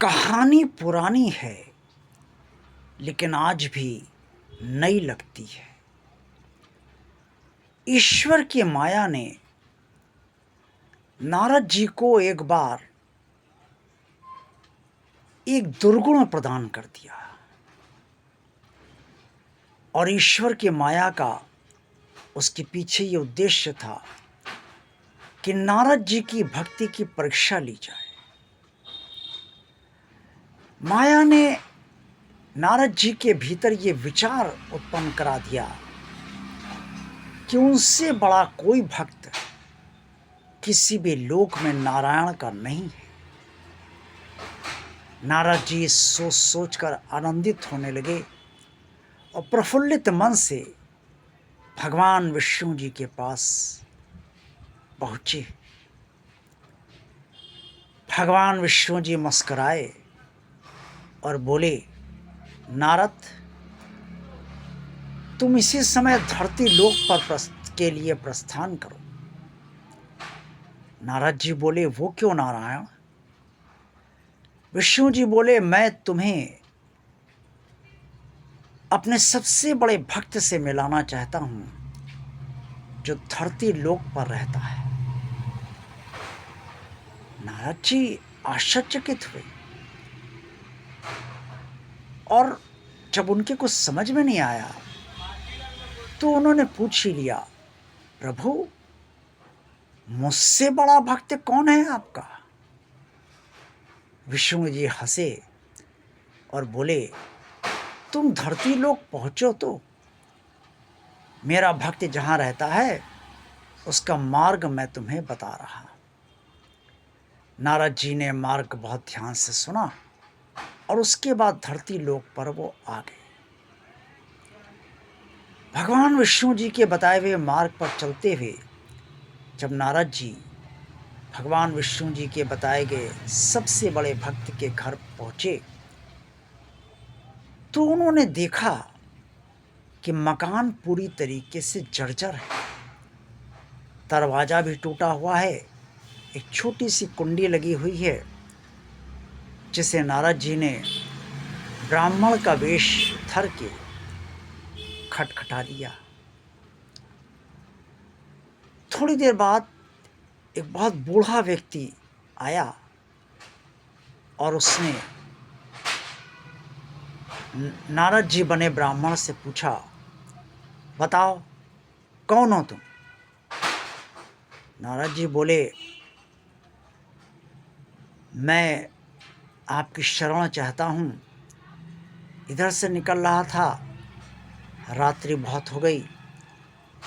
कहानी पुरानी है लेकिन आज भी नई लगती है। ईश्वर की माया ने नारद जी को एक बार एक दुर्गुण प्रदान कर दिया और ईश्वर की माया का उसके पीछे ये उद्देश्य था कि नारद जी की भक्ति की परीक्षा ली जाए। माया ने नारद जी के भीतर ये विचार उत्पन्न करा दिया कि उनसे बड़ा कोई भक्त किसी भी लोक में नारायण का नहीं है। नारद जी सोच सोच कर आनंदित होने लगे और प्रफुल्लित मन से भगवान विष्णु जी के पास पहुंचे। भगवान विष्णु जी मुस्कुराए और बोले, नारद, तुम इसी समय धरती लोक पर के लिए प्रस्थान करो। नारद जी बोले, वो क्यों नारायण? विष्णु जी बोले, मैं तुम्हें अपने सबसे बड़े भक्त से मिलाना चाहता हूं जो धरती लोक पर रहता है। नारद जी आश्चर्यचकित हुए और जब उनके कुछ समझ में नहीं आया तो उन्होंने पूछ ही लिया, प्रभु, मुझसे बड़ा भक्त कौन है आपका? विष्णु जी हंसे और बोले, तुम धरती लोक पहुंचो तो मेरा भक्त जहां रहता है उसका मार्ग मैं तुम्हें बता रहा। नारद जी ने मार्ग बहुत ध्यान से सुना और उसके बाद धरती लोक पर वो आ गए। भगवान विष्णु जी के बताए हुए मार्ग पर चलते हुए जब नारद जी भगवान विष्णु जी के बताए गए सबसे बड़े भक्त के घर पहुंचे तो उन्होंने देखा कि मकान पूरी तरीके से जर्जर है। दरवाजा भी टूटा हुआ है। एक छोटी सी कुंडी लगी हुई है जिसे नारद जी ने ब्राह्मण का वेश धर के खटखटा दिया। थोड़ी देर बाद एक बहुत बूढ़ा व्यक्ति आया और उसने नारद जी बने ब्राह्मण से पूछा, बताओ कौन हो तुम? नारद जी बोले, मैं आपकी शरण चाहता हूँ। इधर से निकल रहा था, रात्रि बहुत हो गई,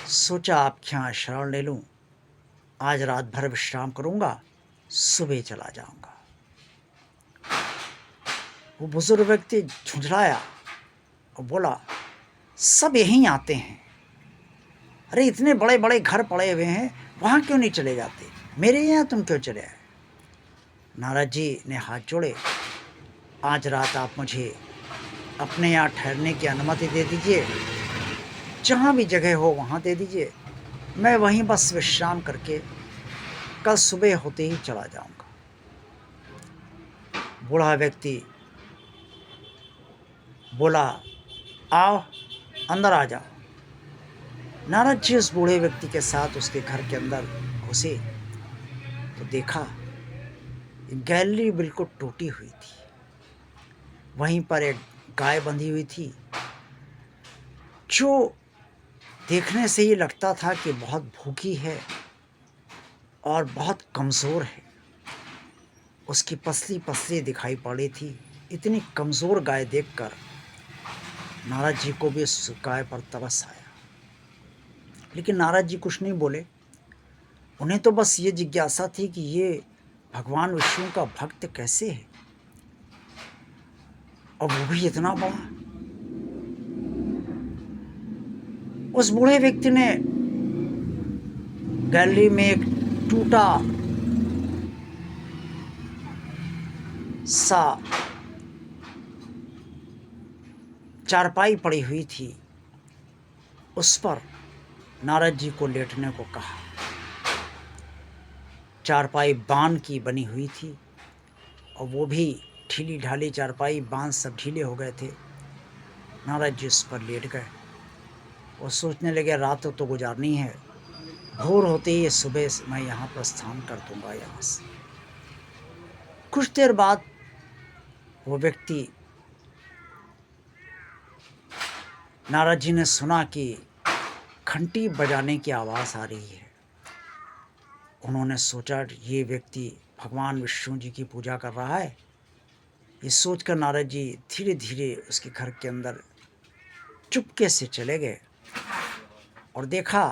सोचा आपके यहाँ शरण ले लूँ। आज रात भर विश्राम करूँगा, सुबह चला जाऊँगा। वो बुजुर्ग व्यक्ति झुंझलाया और बोला, सब यहीं आते हैं। अरे इतने बड़े बड़े घर पड़े हुए हैं, वहाँ क्यों नहीं चले जाते? मेरे यहाँ तुम क्यों चले आए? नारद जी ने हाथ जोड़े, आज रात आप मुझे अपने यहाँ ठहरने की अनुमति दे दीजिए। जहाँ भी जगह हो वहाँ दे दीजिए। मैं वहीं बस विश्राम करके कल सुबह होते ही चला जाऊँगा। बूढ़ा व्यक्ति बोला, आओ अंदर आ जाओ। नारद जी उस बूढ़े व्यक्ति के साथ उसके घर के अंदर घुसे तो देखा गैलरी बिल्कुल टूटी हुई थी। वहीं पर एक गाय बंधी हुई थी जो देखने से ही लगता था कि बहुत भूखी है और बहुत कमज़ोर है। उसकी पसली पसली दिखाई पड़ी थी। इतनी कमज़ोर गाय देखकर नारद जी को भी उस गाय पर तरस आया, लेकिन नारद जी कुछ नहीं बोले। उन्हें तो बस ये जिज्ञासा थी कि ये भगवान विष्णु का भक्त कैसे है और वो भी इतना बड़ा। उस बूढ़े व्यक्ति ने गैलरी में एक टूटा सा चारपाई पड़ी हुई थी, उस पर नारद जी को लेटने को कहा। चारपाई बान की बनी हुई थी और वो भी ढीली ढाली चारपाई, बांस सब ढीले हो गए थे। नारद जी उस पर लेट गए और सोचने लगे रात तो गुजारनी है, भोर होते ही सुबह से मैं यहाँ प्रस्थान कर दूंगा यहाँ से। कुछ देर बाद वो व्यक्ति, नारद जी ने सुना कि घंटी बजाने की आवाज़ आ रही है। उन्होंने सोचा ये व्यक्ति भगवान विष्णु जी की पूजा कर रहा है। ये सोचकर नारद जी धीरे धीरे उसके घर के अंदर चुपके से चले गए और देखा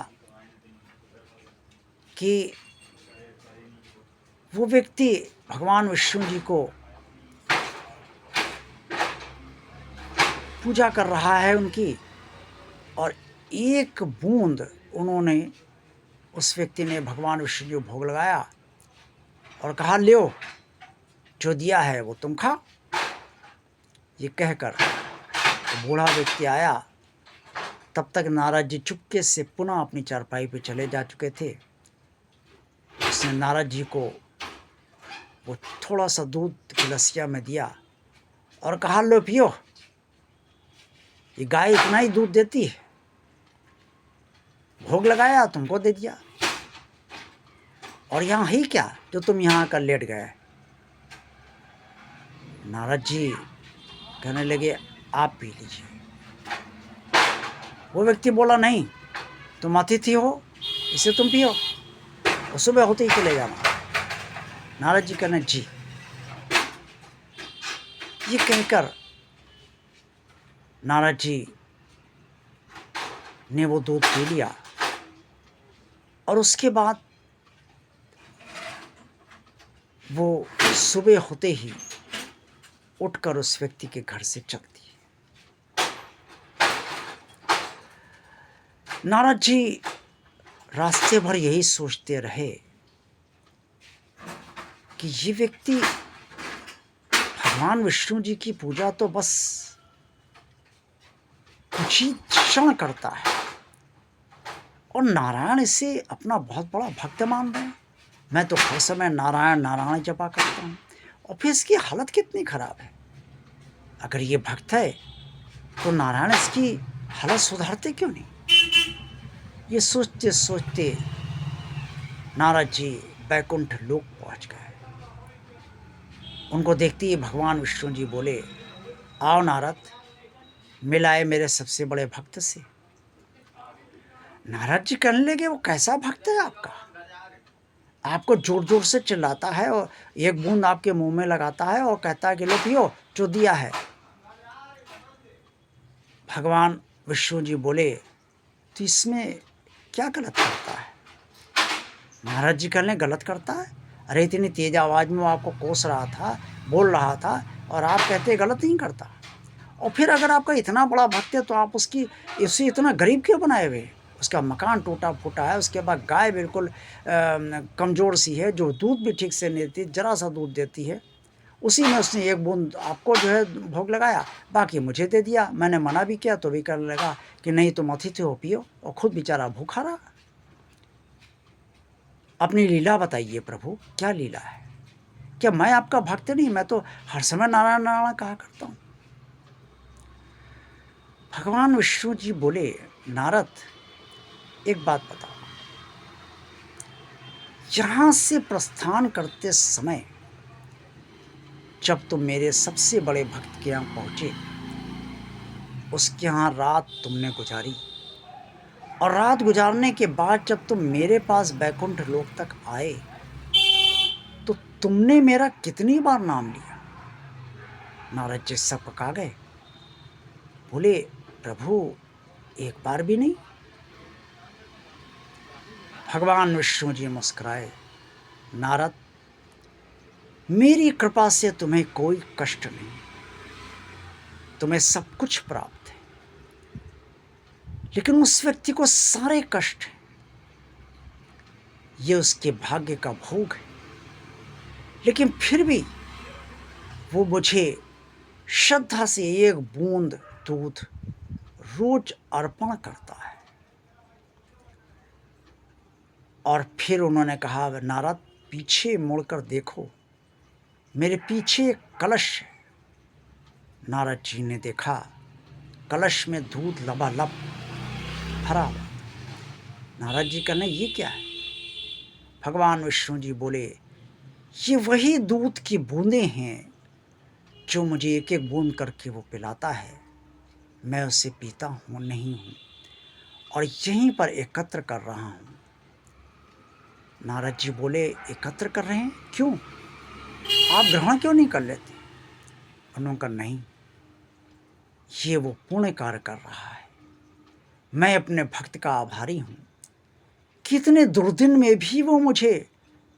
कि वो व्यक्ति भगवान विष्णु जी को पूजा कर रहा है उनकी, और एक बूंद उन्होंने, उस व्यक्ति ने भगवान विष्णु जी को भोग लगाया और कहा लो जो दिया है वो तुम खाओ। ये कहकर तो बूढ़ा व्यक्ति आया। तब तक नारद जी चुपके से पुनः अपनी चारपाई पे चले जा चुके थे। उसने नारद जी को वो थोड़ा सा दूध गिलसिया में दिया और कहा लो पियो, ये गाय इतना ही दूध देती है, भोग लगाया तुमको दे दिया, और यहाँ ही क्या जो तुम यहाँ आकर लेट गए। नारद जी कहने लगे आप पी लीजिए। वो व्यक्ति बोला नहीं, तुम अतिथि हो, इसे तुम पियो और सुबह होते ही चले जाना। नारद जी कहने जी। ये कहकर नारद जी ने वो दूध पी लिया और उसके बाद वो सुबह होते ही उठकर उस व्यक्ति के घर से चल दिए। नारद जी रास्ते भर यही सोचते रहे कि ये व्यक्ति भगवान विष्णु जी की पूजा तो बस कुछ ही क्षण करता है और नारायण इसे अपना बहुत बड़ा भक्त मान रहे हैं। मैं तो हर समय नारायण नारायण जपा करता हूँ, और फिर इसकी हालत कितनी खराब है। अगर ये भक्त है तो नारायण इसकी हालत सुधारते क्यों नहीं। ये सोचते सोचते नारद जी बैकुंठ लोक पहुँच गए। उनको देखते ही भगवान विष्णु जी बोले आओ नारद, मिलाए मेरे सबसे बड़े भक्त से। नारद जी कहने लगे वो कैसा भक्त है आपका, आपको जोर जोर से चिल्लाता है और एक बूंद आपके मुंह में लगाता है और कहता है कि लो पियो जो दिया है। भगवान विष्णु जी बोले तो इसमें क्या गलत करता है। नारद जी कहने गलत करता है, अरे इतनी तेज आवाज़ में वो आपको कोस रहा था, बोल रहा था, और आप कहते गलत नहीं करता। और फिर अगर आपका इतना बड़ा भक्त है तो आप उसे इतना गरीब क्यों बनाए हुए। उसका मकान टूटा फूटा है, उसके बाद गाय बिल्कुल कमज़ोर सी है जो दूध भी ठीक से नहीं देती, जरा सा दूध देती है। उसी में उसने एक बूंद आपको जो है भोग लगाया, बाकी मुझे दे दिया। मैंने मना भी किया तो भी कहने लगा कि नहीं तुम अतिथि हो पियो, और खुद बेचारा भूखा रहा। अपनी लीला बताइए प्रभु, क्या लीला है। क्या मैं आपका भक्त नहीं, मैं तो हर समय नारायण नारायण कहा करता हूँ। भगवान विष्णु जी बोले नारद एक बात बताओ, यहाँ से प्रस्थान करते समय जब तुम मेरे सबसे बड़े भक्त के यहाँ पहुँचे, उसके यहाँ रात तुमने गुजारी, और रात गुजारने के बाद जब तुम मेरे पास बैकुंठ लोक तक आए तो तुमने मेरा कितनी बार नाम लिया। नारद जी सबका गए, बोले प्रभु एक बार भी नहीं। भगवान विष्णु जी मुस्कुराए, नारद मेरी कृपा से तुम्हें कोई कष्ट नहीं, तुम्हें सब कुछ प्राप्त है, लेकिन उस व्यक्ति को सारे कष्ट हैं, ये उसके भाग्य का भोग है। लेकिन फिर भी वो मुझे श्रद्धा से एक बूंद दूध रोज अर्पण करता है। और फिर उन्होंने कहा नारद पीछे मुड़कर देखो, मेरे पीछे एक कलश है, नारद जी ने देखा कलश में दूध लबालब भरा हुआ। नारद जी कहने ये क्या है? भगवान विष्णु जी बोले ये वही दूध की बूंदें हैं जो मुझे एक एक बूंद करके वो पिलाता है, मैं उसे पीता हूँ नहीं हूँ और यहीं पर एकत्र कर रहा हूँ। नारद जी बोले एकत्र कर रहे हैं, क्यों? आप ग्रहण क्यों नहीं कर लेते? उन्होंने कहा नहीं, ये वो पुण्य कार्य कर रहा है। मैं अपने भक्त का आभारी हूँ, कितने दुर्दिन में भी वो मुझे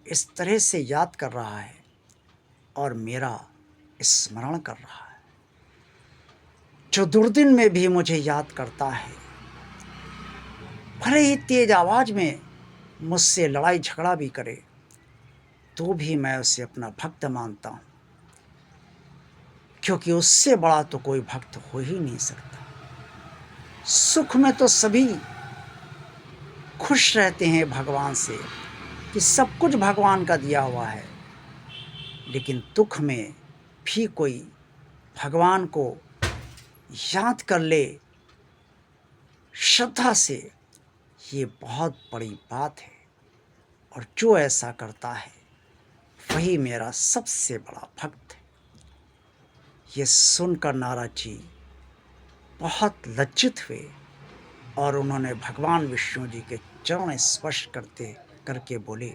इस तरह से याद कर रहा है और मेरा स्मरण कर रहा है। जो दुर्दिन में भी मुझे याद करता है, भले ही तेज आवाज में मुझसे लड़ाई झगड़ा भी करे तो भी मैं उसे अपना भक्त मानता हूँ, क्योंकि उससे बड़ा तो कोई भक्त हो ही नहीं सकता। सुख में तो सभी खुश रहते हैं भगवान से कि सब कुछ भगवान का दिया हुआ है, लेकिन दुख में भी कोई भगवान को याद कर ले श्रद्धा से, ये बहुत बड़ी बात है। और जो ऐसा करता है वही मेरा सबसे बड़ा भक्त है। ये सुनकर नारद जी बहुत लज्जित हुए और उन्होंने भगवान विष्णु जी के चरण स्पर्श करके बोले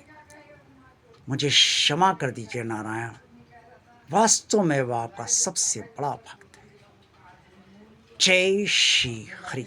मुझे क्षमा कर दीजिए नारायण, वास्तव में वह आपका सबसे बड़ा भक्त है। जय श्री हरि।